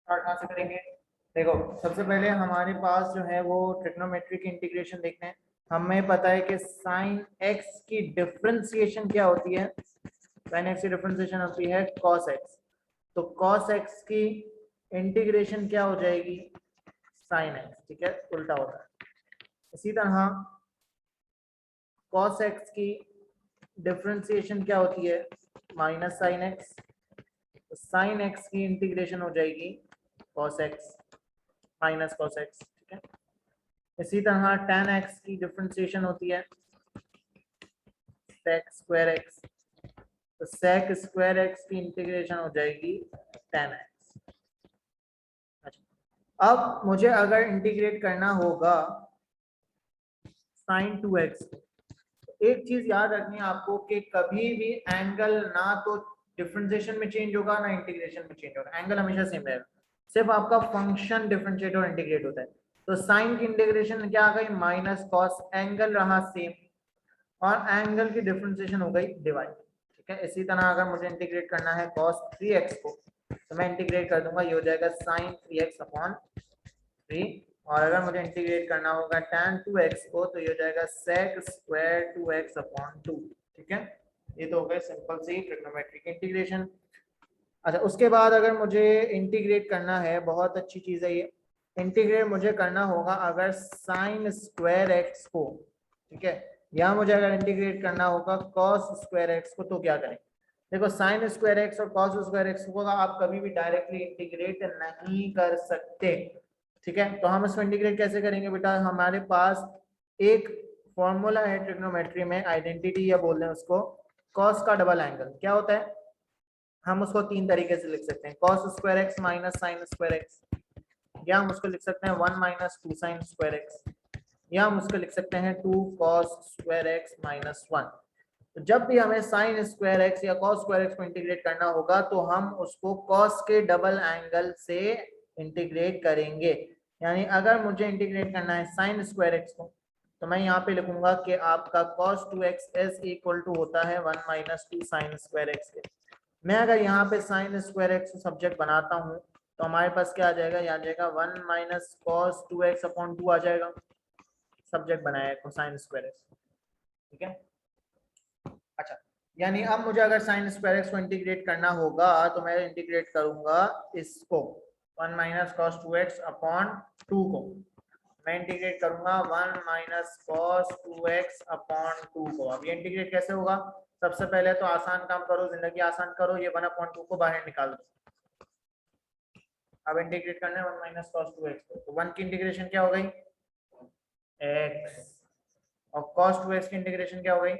Start कहाँ से करेंगे? देखो, सबसे पहले हमारे पास जो है वो ट्रिग्नोमेट्री की इंटीग्रेशन देखते हैं। हमें पता है कि साइन एक्स की डिफरेंशिएशन क्या होती है? साइन एक्स की डिफरेंशिएशन होती है कॉस एक्स। तो कॉस एक्स की इंटीग्रेशन क्या हो जाएगी? Sine x. ठीक है, उल्टा होता है। इसी तरह कॉस एक्स की डिफरेंशिएशन क्या होती है? Minus sine x. तो साइन एक्स की इंटीग्रेशन हो जाएगी cos x minus cos x. ठीक है, इसी तरह tan एक्स की डिफरेंशिएशन होती है sec स्क्वायर एक्स। तो sec स्क्वायर एक्स की इंटीग्रेशन हो जाएगी tan एक्स। अच्छा, अब मुझे अगर इंटीग्रेट करना होगा sin 2x, एक चीज याद रखनी है आपको कि कभी भी एंगल ना तो डिफरेंशिएशन में चेंज होगा ना इंटीग्रेशन में चेंज होगा, एंगल हमेशा सेम रहेगा। सिर्फ आपका फंक्शन डिफरेंशिएट और इंटीग्रेट होता है। तो साइन की इंटीग्रेशन क्या आ गई? माइनस कॉस, एंगल रहा सेम और एंगल की डिफरेंशिएशन हो गई डिवाइड। ठीक है, इसी तरह अगर मुझे इंटीग्रेट करना है cos 3x को, तो मैं इंटीग्रेट कर दूंगा, ये हो जाएगा sin 3x अपॉन 3। और अगर मुझे इंटीग्रेट करना होगा tan 2x को, तो ये हो जाएगा sec स्क्वायर 2x अपॉन 2। ठीक है, ये तो हो गए सिंपल सी ट्रिग्नोमेट्रिक इंटीग्रेशन। अच्छा, उसके बाद अगर मुझे इंटीग्रेट करना है, बहुत अच्छी चीज है ये, इंटीग्रेट मुझे करना होगा अगर साइन स्क्वायर एक्स को। ठीक है, यहाँ मुझे अगर इंटीग्रेट करना होगा कॉस स्क्वायर एक्स को, तो क्या करें? देखो, साइन स्क्वायर एक्स और कॉस स्क्वायर एक्स को आप कभी भी डायरेक्टली इंटीग्रेट नहीं कर सकते। ठीक है, तो हम इसको इंटीग्रेट कैसे करेंगे बेटा? हमारे पास एक फॉर्मूला है ट्रिग्नोमेट्री में, आइडेंटिटी या बोल रहे हैं उसको, कॉस का डबल एंगल। क्या होता है? हम उसको तीन तरीके से लिख सकते हैं, cos square x minus sign square x, या हम उसको लिख सकते हैं 1 माइनस 2 साइन स्क्वायर एक्स, या हम उसको लिख सकते हैं 2 कॉस स्क्वायर एक्स माइनस 1। तो जब भी हमें साइन स्क्वायर एक्स या कॉस स्क्वायर एक्स को इंटीग्रेट करना होगा, तो हम उसको कॉस के डबल एंगल से इंटीग्रेट करेंगे। यानी अगर मुझे इंटीग्रेट करना है साइन स्क्वायर एक्स को, तो मैं यहाँ पे लिखूंगा कि आपका cos 2x is equal to होता है 1 माइनस 2 साइन स्क्वायर एक्स के। मैं अगर यहाँ पे साइन स्क्वायर एक्स सब्जेक्ट बनाता हूँ, तो हमारे पास क्या आ जाएगा? यहाँ आ जाएगा 1 माइनस कॉस 2x अपॉन 2 आ जाएगा, सब्जेक्ट बनाया है साइन स्क्वायर एक्स। ठीक है, अच्छा, यानी अब मुझे अगर साइन स्क्वायर एक्स को इंटीग्रेट करना होगा, तो मैं इंटीग्रेट करूंगा इसको 1 माइनस कॉस 2x अपॉन 2 को, मैं इंटीग्रेट करूंगा 1 माइनस कॉस 2x अपॉन 2 को। अब ये इंटीग्रेट कैसे होगा? सबसे पहले तो आसान काम करो, जिंदगी आसान करो, ये 1 अपॉन 2 को बाहर निकाल दो। अब इंटीग्रेट करना है 1 माइनस कॉस 2x को, तो 1 की इंटीग्रेशन क्या हो गई? x। और cos 2x की इंटीग्रेशन क्या हो गई?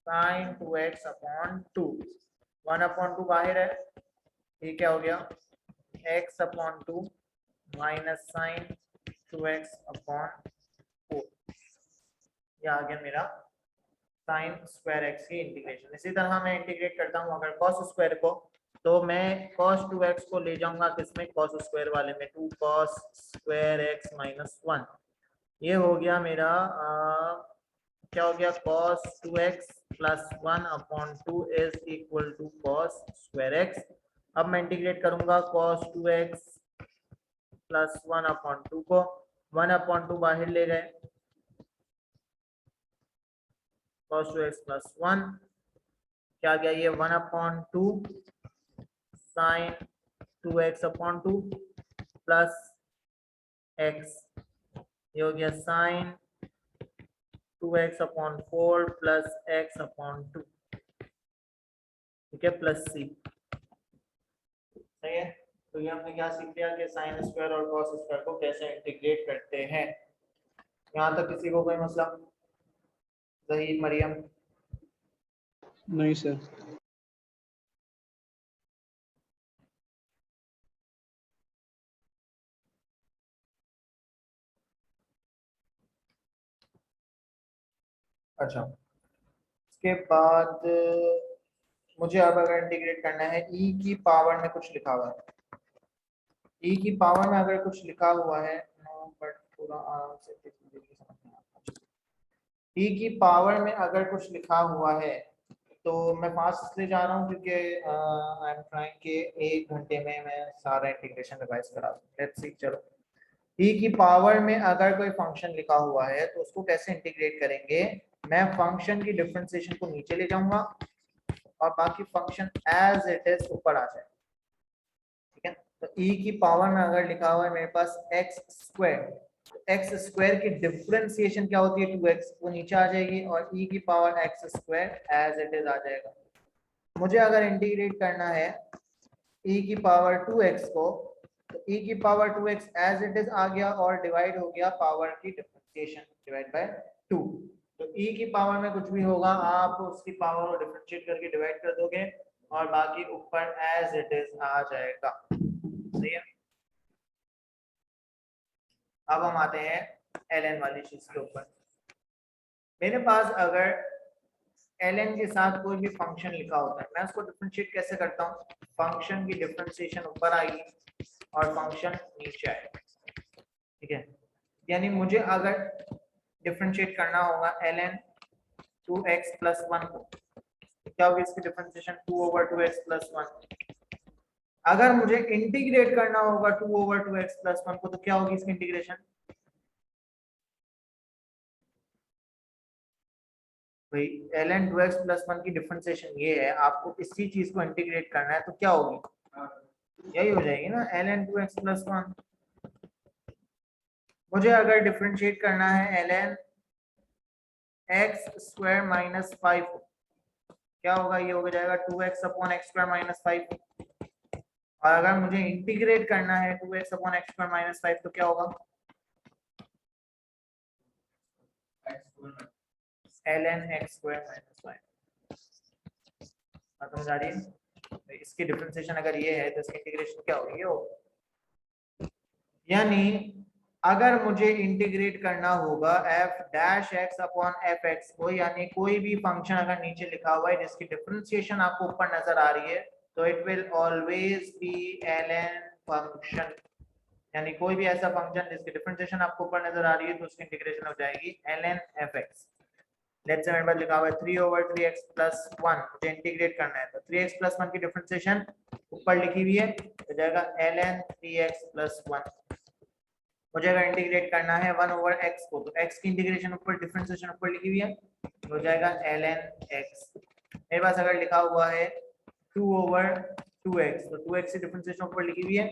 sin 2x upon 2। 1 अपॉन 2 बाहर है, ये क्या हो गया? x upon 2 minus sine 2x upon 4। ये आ गया मेरा साइन स्क्वायर एक्स की इंटीग्रेशन। इसी तरह मैं इंटीग्रेट करता हूँ अगर कॉस स्क्वायर को, तो मैं cos 2x को ले जाऊंगा किसमें? कॉस स्क्वायर वाले में, 2 cos स्क्वायर x माइनस 1। ये हो गया मेरा क्या हो गया? cos 2x plus 1 upon 2 is equal to cos square x। अब मैं इंटीग्रेट करूंगा cos 2x प्लस 1 अपॉन 2 को, 1 अपॉन 2 बाहर ले गए, cos 2x प्लस 1 क्या गया? ये 1 upon 2 sine 2x upon 2 plus x, ये हो गया sine 2x upon 4 plus x upon 2। ठीक है, प्लस c। सही है, तो ये हमने क्या सीख लिया कि साइन स्क्वायर और कॉस स्क्वायर को कैसे इंटीग्रेट करते हैं। यहाँ तक किसी को कोई मसला? जहीर, मरियम? नहीं सर। अच्छा, उसके बाद मुझे अब अगर इंटीग्रेट करना है e की पावर में कुछ लिखा हुआ है, e की पावर में अगर कुछ लिखा हुआ है, बट पूरा आराम से समझ में आता है। e की पावर में अगर कुछ लिखा हुआ है, तो मैं फास्ट इसलिए जा रहा हूँ क्योंकि आई एम ट्राइंग के 1 घंटे में मैं सारा इंटीग्रेशन रिवाइज करा दूँ। लेट्स सी, चलो e की पावर में अगर कोई फंक्शन लिखा हुआ है तो उसको कैसे इंटीग्रेट करेंगे। मैं फंक्शन की डिफरेंशिएशन को नीचे ले जाऊंगा और बाकी फंक्शन एज इट इज ऊपर आ जाए। ठीक है, तो e की पावर में अगर लिखा हुआ है मेरे पास एक्स स्क्वायर, एक्स स्क्वायर की डिफरेंशिएशन क्या होती है 2x, वो नीचे आ जाएगी और e की power x square as it is आ जाएगा। मुझे अगर इंटीग्रेट करना है e की पावर 2x को, तो e की power 2x as it is आ गया और डिवाइड हो गया पावर की डिफरेंशिएशन डिवाइड बाय 2। तो e की पावर में कुछ भी होगा आप उसकी पावर को डिफरेंशिएट करके डिवाइड कर दोगे और बाकी ऊपर एज इट इज आ जाएगा। सही है, अब हम आते हैं ln वाली चीज के ऊपर। मेरे पास अगर ln के साथ कोई भी फंक्शन लिखा होता है, मैं उसको डिफरेंशिएट कैसे करता हूँ। फंक्शन की डिफरेंशिएशन ऊपर आएगी और फंक्शन नीचे आएगा। ठीक है, यानी मुझे अगर डिफरेंशिएट करना होगा ln 2x प्लस 1 को, क्या होगी इसकी डिफरेंशिएशन 2/2x प्लस 1। अगर मुझे इंटीग्रेट करना होगा 2/2x प्लस 1 को, तो क्या होगी इसकी इंटीग्रेशन। भाई ln 2x प्लस 1 की डिफरेंशिएशन ये है, आपको इसी चीज को इंटीग्रेट करना है तो क्या होगी, यही हो जाएगी ना ln 2x प्लस 1। मुझे अगर डिफरेंशिएट करना है ln x स्क्वायर माइनस 5, क्या होगा, ये हो जाएगा 2x upon x square minus 5। और अगर मुझे इंटीग्रेट करना है 2x upon x square minus 5 तो क्या होगा, ln x स्क्वायर माइनस 5। समझ आ रही है, तो इसकी डिफरेंशिएशन अगर ये है तो इसकी इंटीग्रेशन क्या होगी, ये होगा। यानी अगर मुझे इंटीग्रेट करना होगा f dash x upon F x को, यानी कोई भी फंक्शन अगर नीचे लिखा हुआ है जिसकी डिफरेंशिएशन आपको ऊपर नजर आ रही है, तो it will always be ln function. यानी कोई भी ऐसा फंक्शन जिसकी डिफरेंशिएशन आपको ऊपर नजर आ रही है तो उसकी इंटीग्रेशन हो जाएगी ln fx। लेट्स से मेरे पास लिखा हुआ है 3/3x प्लस 1, मुझे इंटीग्रेट करना है तो 3x प्लस 1 की डिफरेंशिएशन ऊपर लिखी हुई है, हो जाएगा ln 3x प्लस 1। मुझे अगर इंटीग्रेट करना है 1/x को, तो x की इंटीग्रेशन ऊपर डिफरेंशिएशन ऊपर लिखी हुई है, हो जाएगा ln x। मेरे पास अगर लिखा हुआ है 2/2x, तो 2x की डिफरेंशिएशन ऊपर लिखी हुई है,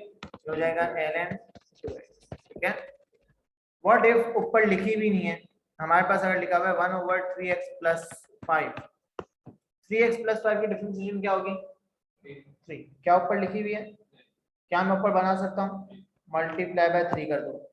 हो जाएगा ln 2x। ठीक है, व्हाट इफ ऊपर लिखी भी नहीं है, हमारे पास अगर लिखा हुआ है 1/3x प्लस 5, 3x प्लस 5 की डिफरेंशिएशन क्या होगी 3, क्या ऊपर लिखी हुई है, क्या मैं ऊपर बना सकता हूँ, मल्टीप्लाई बाय 3 कर दो।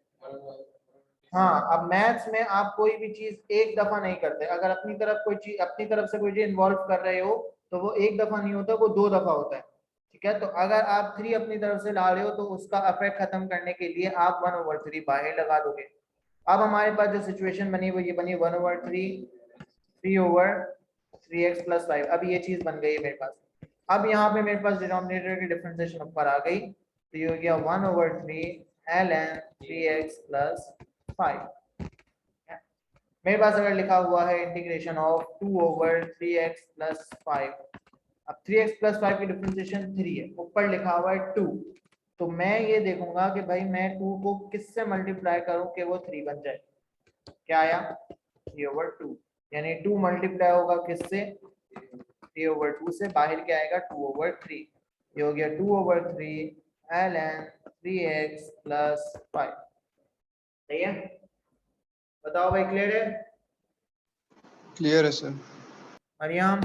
हाँ, अब मैथ्स में आप कोई भी चीज एक दफा नहीं करते, अगर अपनी तरफ कोई चीज, अपनी तरफ से कोई चीज इन्वॉल्व कर रहे हो तो वो एक दफा नहीं होता, वो 2 दफा होता है। ठीक है, तो अगर आप 3 अपनी तरफ से ला रहे हो तो उसका इफेक्ट खत्म करने के लिए आप 1/3 बाहर लगा दोगे। अब हमारे पास जो सिचुएशन बनी वो ये बनी 1/3, 3/3x प्लस 5। अब ये चीज बन गई है मेरे पास। अब यहाँ पे मेरे पास डिनोमिनेटर की डिफरेंशिएशन ऊपर आ गई, तो ये हो गया 1/3 ln 3x प्लस 5। मेरे पास अगर लिखा हुआ है इंटीग्रेशन ऑफ 2/3x प्लस 5, अब 3x प्लस 5 की डिफरेंशिएशन 3 है, ऊपर लिखा हुआ है 2, तो मैं ये देखूंगा कि भाई मैं 2 को किससे मल्टीप्लाई करूं कि वो 3 बन जाए। क्या आया 3/2, यानी 2 मल्टीप्लाई होगा किससे 3/2 से, बाहर क्या आएगा 2/3, ये हो गया 2/3 ln 3x प्लस 5। सही है, बताओ भाई, क्लियर है। क्लियर है सर। मरियम।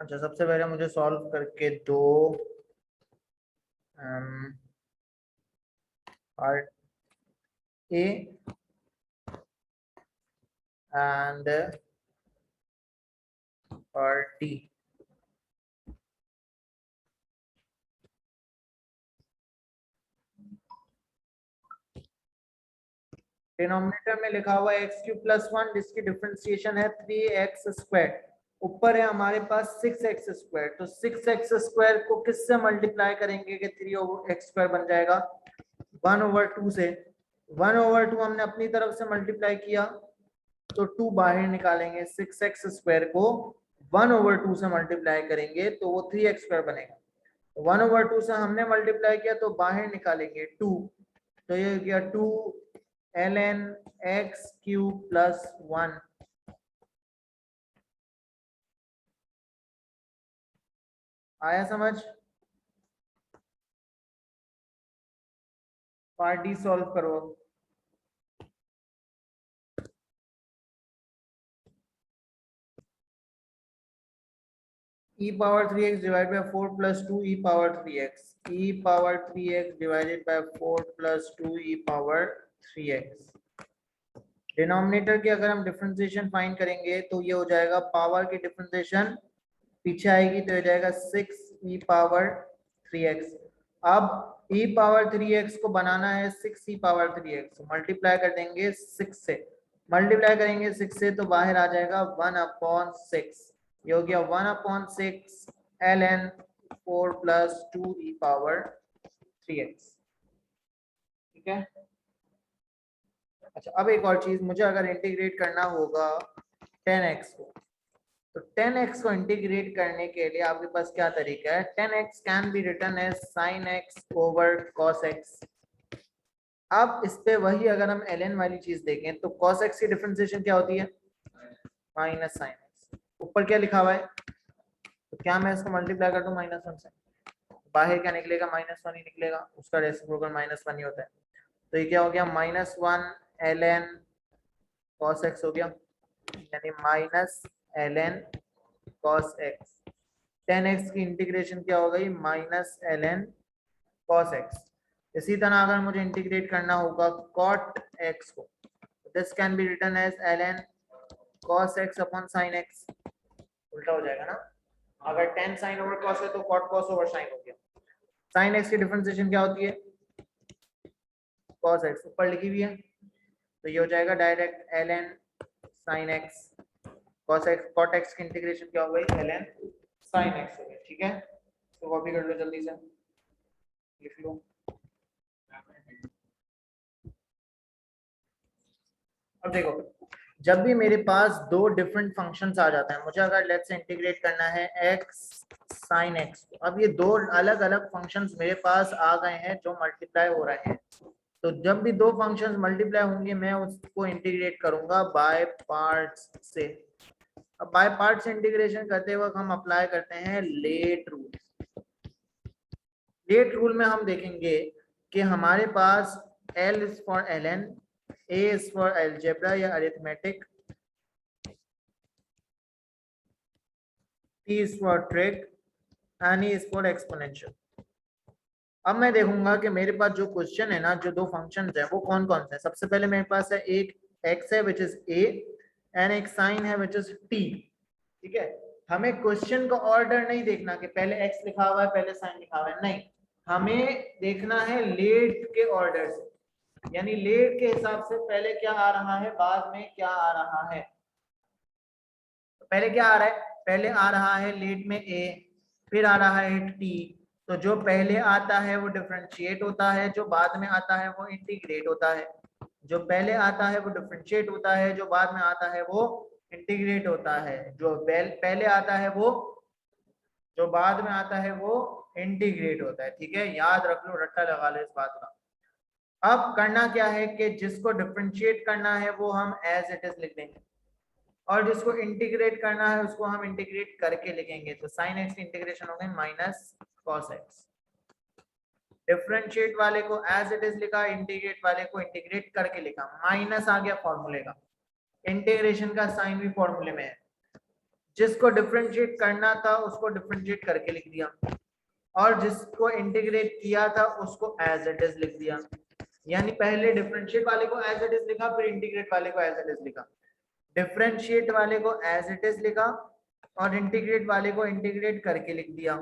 अच्छा, सबसे पहले मुझे सॉल्व करके दो part A and part D. Denominator में लिखा हुआ है एक्स क्यूब प्लस 1 जिसकी डिफरेंशिएशन है 3x²। ऊपर है हमारे पास 6x²। तो 6x² को किससे मल्टीप्लाई करेंगे कि 3x² बन जाएगा? 1/2 से। 1/2 हमने अपनी तरफ से मल्टीप्लाई किया तो 2 बाहर निकालेंगे। 6x² को 1/2 से मल्टीप्लाई करेंगे तो वो 3x² बनेगा। 1/2 से हमने मल्टीप्लाई किया तो बाहर निकालेंगे 2, तो ये हो गया 2 ln x³ प्लस 1। आया समझ? पार्ट डी सॉल्व करो। e power 3x divided by 4 plus 2 e power 3x, e power 3x divided by 4 plus 2 e power 3x। Denominator की अगर हम डिफरेंशिएशन फाइंड करेंगे तो ये हो जाएगा, पावर की डिफरेंशिएशन पीछे आएगी तो हो जाएगा 6 e पावर 3x। अब e पावर 3x को बनाना है 6 e पावर 3x, मल्टीप्लाई कर देंगे 6 से। मल्टीप्लाई करेंगे 6 से तो बाहर आ जाएगा 1/6। ये हो गया 1/6 ln 4 plus 2 e power 3x। ठीक है। अच्छा, अब एक और चीज, मुझे अगर इंटीग्रेट करना होगा 10x को, तो 10x को इंटीग्रेट करने के लिए आपके पास क्या तरीका है? 10x can be written as sin x over cos x। अब इस पे वही अगर हम ln वाली चीज देखें तो cos x की डिफरेंशिएशन क्या होती है? Minus sin x। ऊपर क्या लिखा हुआ है? तो क्या मैं इसको मल्टीप्लाई कर दूं -1 से? बाहर क्या निकलेगा? -1 ही निकलेगा, उसका रेसिप्रोकल -1 ही होता है। तो ये क्या हो गया? -1 ln cos x हो गया, यानी -ln cos x। 10x की इंटीग्रेशन क्या हो गई? -ln cos x। इसी तरह अगर मुझे इंटीग्रेट करना होगा cot x को, this can be written as ln cos x upon sin x। उल्टा हो जाएगा ना, अगर 10 sin ओवर cos है तो cot cos ओवर sin हो गया। sin x की डिफरेंशिएशन क्या होती है? cos x ऊपर लिखी हुई है, तो ये हो जाएगा direct ln sin x। cos x cot x की इंटीग्रेशन क्या हो गई? ln sin x हो गया। ठीक है, तो कॉपी कर लो जल्दी से, लिख लो। अब देखो, जब भी मेरे पास दो डिफरेंट फंक्शंस आ जाते हैं, मुझे अगर लेट्स से इंटीग्रेट करना है x sin x, अब ये दो अलग अलग फंक्शंस मेरे पास आ गए हैं जो मल्टीप्लाई हो रहे हैं। तो जब भी दो फंक्शंस मल्टीप्लाई होंगे मैं उसको इंटीग्रेट करूंगा बाय पार्ट्स से। अब बाय पार्ट्स इंटीग्रेशन करते वक्त हम अप्लाई करते हैं लेट रूल। लेट रूल में हम देखेंगे कि हमारे पास L is for ln, A is for algebra या arithmetic, T is for trick, N is for exponential. अब मैं देखूंगा कि मेरे पास जो क्वेश्चन है ना, जो दो फंक्शंस है वो कौन कौन से हैं। सबसे पहले मेरे पास है एक x है विच इज a एंड एक साइन है विच इज t। ठीक है, हमें क्वेश्चन का ऑर्डर नहीं देखना कि पहले x लिखा हुआ है पहले साइन लिखा हुआ है, नहीं, हमें देखना है लेट के ऑर्डर से, यानी लेट के हिसाब से पहले क्या आ रहा है बाद में क्या आ रहा है। तो पहले क्या आ रहा है? पहले आ रहा है लेट में a, फिर आ रहा है t। तो जो पहले आता है वो डिफरेंशिएट होता है, जो बाद में आता है वो इंटीग्रेट होता है। जो पहले आता है वो डिफरेंशिएट होता है, जो बाद में आता है वो इंटीग्रेट होता है। जो पहले आता है वो, जो बाद में आता है वो इंटीग्रेट होता है। ठीक है, याद रख लो, रट्टा लगा लो इस बात का। अब करना क्या है कि जिसको डिफरेंशिएट करना है वो हम एज इट इज लिख देंगे, और जिसको इंटीग्रेट करना है उसको हम इंटीग्रेट करके लिखेंगे। तो sin x की इंटीग्रेशन हो गई माइनस cos x। डिफरेंशिएट वाले को एज इट इज लिखा, इंटीग्रेट वाले को इंटीग्रेट करके लिखा, माइनस आ गया फॉर्मूले का, इंटीग्रेशन का साइन भी फॉर्मूले में है। जिसको डिफरेंशिएट करना था उसको डिफरेंशिएट करके लिख दिया, और जिसको इंटीग्रेट किया था उसको एज इट इज लिख दिया। यानी पहले डिफरेंशिएट वाले को एज इट इज लिखा, फिर इंटीग्रेट वाले को एज इट इज लिखा। डिफरेंशिएट वाले को एज इट इज लिखा और इंटीग्रेट वाले को इंटीग्रेट करके लिख दिया,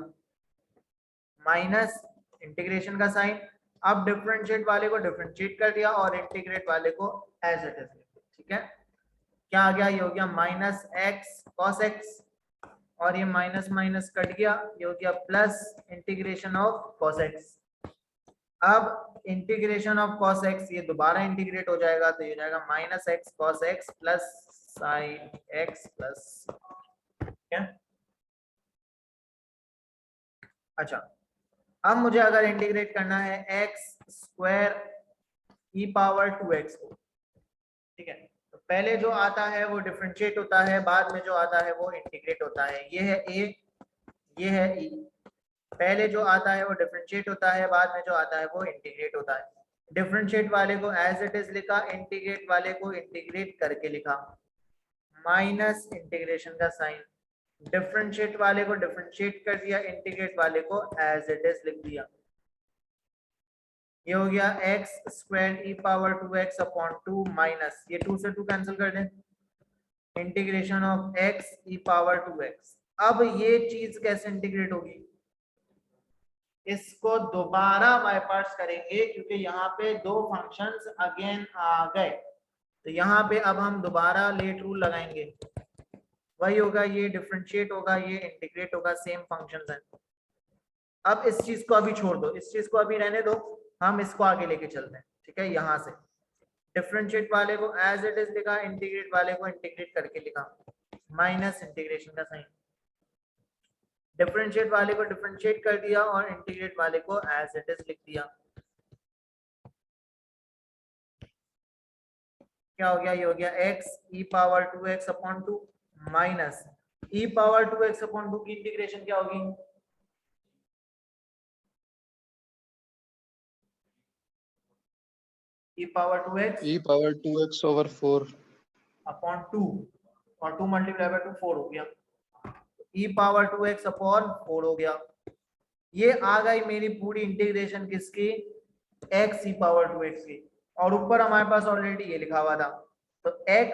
माइनस इंटीग्रेशन का साइन। अब डिफरेंशिएट वाले को डिफरेंशिएट कर दिया और इंटीग्रेट वाले को एज इट इज लिख दिया। ठीक है, क्या आ गया, ये हो गया माइनस एक्स कॉस एक्स, और ये माइनस माइनस कट गया, ये हो गया plus integration of cos x. अब इंटीग्रेशन ऑफ कॉस एक्स ये दोबारा इंटीग्रेट हो जाएगा, तो ये हो जाएगा minus x cos x plus sine x plus. क्या, अच्छा, अब मुझे अगर इंटीग्रेट करना है x square e power 2x को, ठीक है, तो पहले जो आता है वो डिफरेंशिएट होता है, बाद में जो आता है वो इंटीग्रेट होता है। ये है ए, ये है ई। पहले जो आता है वो डिफरेंशिएट होता है, बाद में जो आता है वो इंटीग्रेट होता है। डिफरेंशिएट वाले को एज इट इज लिखा, इंटीग्रेट वाले को इंटीग्रेट करके लिखा, माइनस इंटीग्रेशन का साइन। डिफरेंशिएट वाले को डिफरेंशिएट कर दिया, इंटीग्रेट वाले को एज इट इज लिख दिया। ये हो गया x square e power 2x upon 2 minus, ये 2 से 2 कैंसिल कर दें, integration of x E power 2x। अब ये चीज कैसे इंटीग्रेट होगी, इसको दोबारा बाय पार्ट्स करेंगे, क्योंकि यहाँ पे दो फंक्शंस अगेन आ गए, तो यहाँ पे अब हम दोबारा लेट रूल लगाएंगे। वही होगा, ये डिफरेंशिएट होगा, ये इंटीग्रेट होगा, सेम फंक्शंस हैं। अब इस चीज को अभी छोड़ दो, इस चीज को अभी रहने दो, हम इसको आगे लेके चलते हैं। ठीक है, यहाँ से डिफरेंशिएट वाले को एज इट इज लिखा, इंटीग्रेट वाले को इंटीग्रेट करके लिखा, माइनस इंटीग्रेशन का साइन। डिफरेंशिएट वाले को डिफरेंशिएट कर दिया और इंटीग्रेट वाले को एज इट इज लिख दिया। क्या हो गया, ये हो गया x e power 2x upon 2 minus e power 2x upon 2 की इंटीग्रेशन क्या होगी, e power 2x over 4 upon 2, और 2 मल्टीप्लाई बाय 2 4 हो गया, e पावर 2x अपॉन 4 हो गया। ये आ गई मेरी पूरी इंटीग्रेशन किसकी, x e पावर 2x की, और ऊपर हमारे पास ऑलरेडी ये लिखा हुआ था, तो x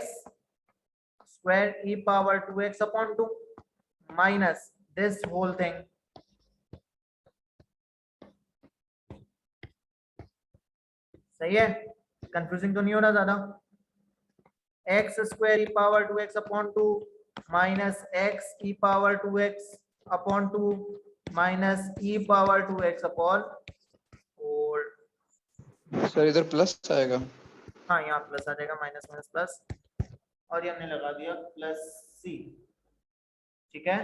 square e power 2x upon 2 minus this whole thing. सही है, कंफ्यूजिंग तो नहीं हो रहा ज्यादा। X square e power 2x upon 2 minus x e power 2x upon 2 minus e power 2x upon 4। Sir इधर प्लस आएगा, हाँ, यहाँ प्लस आ जाएगा, माइनस माइनस प्लस, और ये हमने लगा दिया प्लस सी। ठीक है,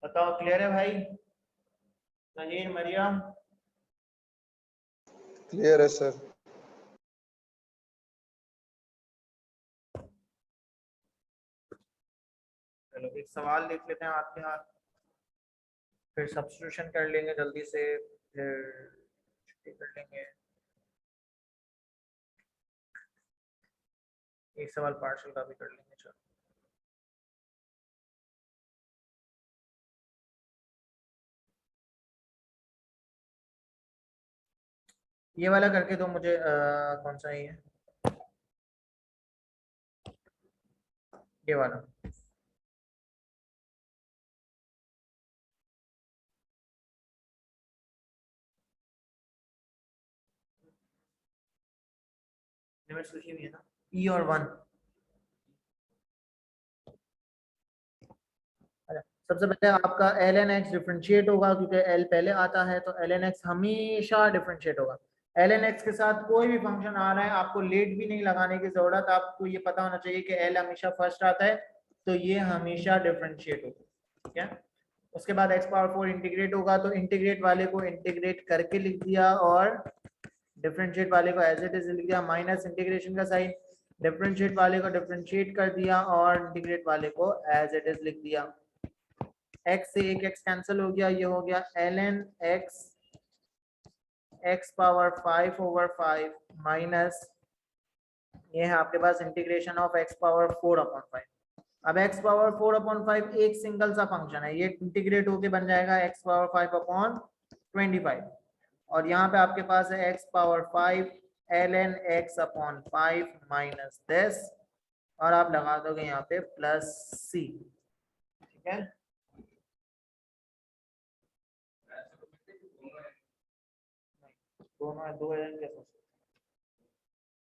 बताओ क्लियर है भाई, सहीर मरियम? क्लियर है सर। चलो एक सवाल देख लेते हैं आपके हाथ, फिर सब्स्टिट्यूशन कर लेंगे जल्दी से, फिर छुट्टी कर लेंगे। एक सवाल पार्शियल का भी कर लेंगे। चलो ये वाला करके दो मुझे, कौन सा है ये वाला। लिमिट्स लिखी हुई है ना, ई और 1। अच्छा, सबसे पहले आपका ln x डिफरेंशिएट होगा, क्योंकि l पहले आता है, तो ln x हमेशा डिफरेंशिएट होगा। ln x के साथ कोई भी फंक्शन आ रहा है, आपको लेट भी नहीं लगाने की जरूरत, आपको ये पता होना चाहिए कि l हमेशा फर्स्ट आता है, तो ये हमेशा डिफरेंशिएट होगा। ठीक है, उसके बाद x पावर 4 इंटीग्रेट होगा, तो इंटीग्रेट वाले को इंटीग्रेट करके लिख दिया और डिफरेंशिएट वाले को एज इट इज लिख दिया, माइनस इंटीग्रेशन का साइन। डिफरेंशिएट वाले को डिफरेंशिएट कर दिया और इंटीग्रेट वाले को एज इट इज लिख दिया। x से एक x कैंसिल हो गया, ये हो गया ln x x power 5 over 5 minus ये है आपके पास integration of x power 4 upon 5। अब x पावर 4/5 एक सिंगल सा फंक्शन है, ये इंटीग्रेट होके बन जाएगा x पावर 5/25, और यहाँ पे आपके पास है x power 5 ln x/5 minus 10, और आप लगा दोगे यहाँ पे प्लस c। ठीक है, दोनों है, दो है कैसे?